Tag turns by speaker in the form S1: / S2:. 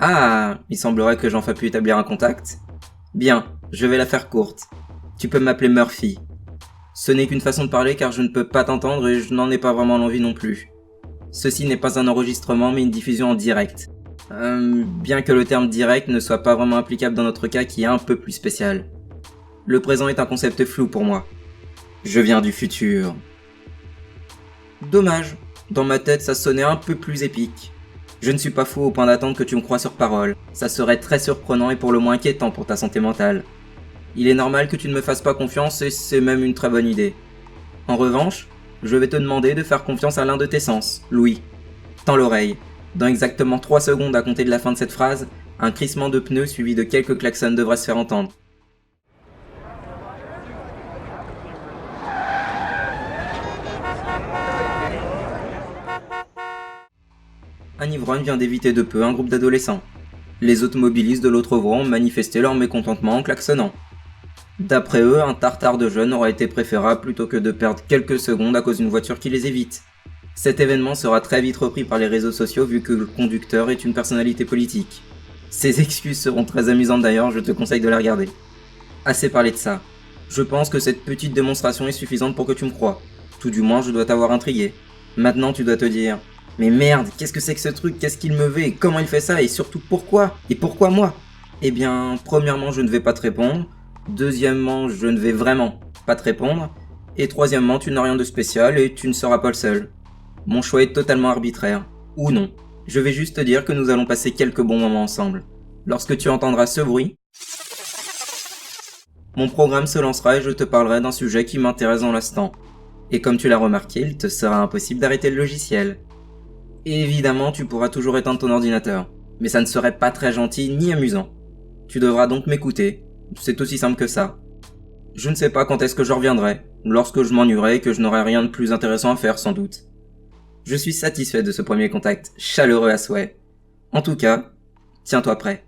S1: Ah, il semblerait que j'en fasse pu établir un contact. Bien, je vais la faire courte. Tu peux m'appeler Murphy. Ce n'est qu'une façon de parler car je ne peux pas t'entendre et je n'en ai pas vraiment l'envie non plus. Ceci n'est pas un enregistrement mais une diffusion en direct. Bien que le terme direct ne soit pas vraiment applicable dans notre cas qui est un peu plus spécial. Le présent est un concept flou pour moi. Je viens du futur. Dommage, dans ma tête ça sonnait un peu plus épique. Je ne suis pas fou au point d'attendre que tu me crois sur parole. Ça serait très surprenant et pour le moins inquiétant pour ta santé mentale. Il est normal que tu ne me fasses pas confiance et c'est même une très bonne idée. En revanche, je vais te demander de faire confiance à l'un de tes sens, Louis. Tends l'oreille. Dans exactement 3 secondes à compter de la fin de cette phrase, un crissement de pneus suivi de quelques klaxons devrait se faire entendre. Un ivrogne vient d'éviter de peu un groupe d'adolescents. Les automobilistes de l'autre voie ont manifesté leur mécontentement en klaxonnant. D'après eux, un tartare de jeunes aurait été préférable plutôt que de perdre quelques secondes à cause d'une voiture qui les évite. Cet événement sera très vite repris par les réseaux sociaux vu que le conducteur est une personnalité politique. Ces excuses seront très amusantes d'ailleurs, je te conseille de les regarder. Assez parlé de ça. Je pense que cette petite démonstration est suffisante pour que tu me croies. Tout du moins, je dois t'avoir intrigué. Maintenant, tu dois te dire « Mais merde, qu'est-ce que c'est que ce truc? Qu'est-ce qu'il me veut? Et comment il fait ça? Et surtout pourquoi? Et pourquoi moi ?» Eh bien, premièrement, je ne vais pas te répondre. Deuxièmement, je ne vais vraiment pas te répondre. Et troisièmement, tu n'as rien de spécial et tu ne seras pas le seul. Mon choix est totalement arbitraire. Ou non. Je vais juste te dire que nous allons passer quelques bons moments ensemble. Lorsque tu entendras ce bruit, mon programme se lancera et je te parlerai d'un sujet qui m'intéresse dans l'instant. Et comme tu l'as remarqué, il te sera impossible d'arrêter le logiciel. Et évidemment, tu pourras toujours éteindre ton ordinateur. Mais ça ne serait pas très gentil ni amusant. Tu devras donc m'écouter. C'est aussi simple que ça. Je ne sais pas quand est-ce que je reviendrai, lorsque je m'ennuierai et que je n'aurai rien de plus intéressant à faire sans doute. Je suis satisfait de ce premier contact, chaleureux à souhait. En tout cas, tiens-toi prêt.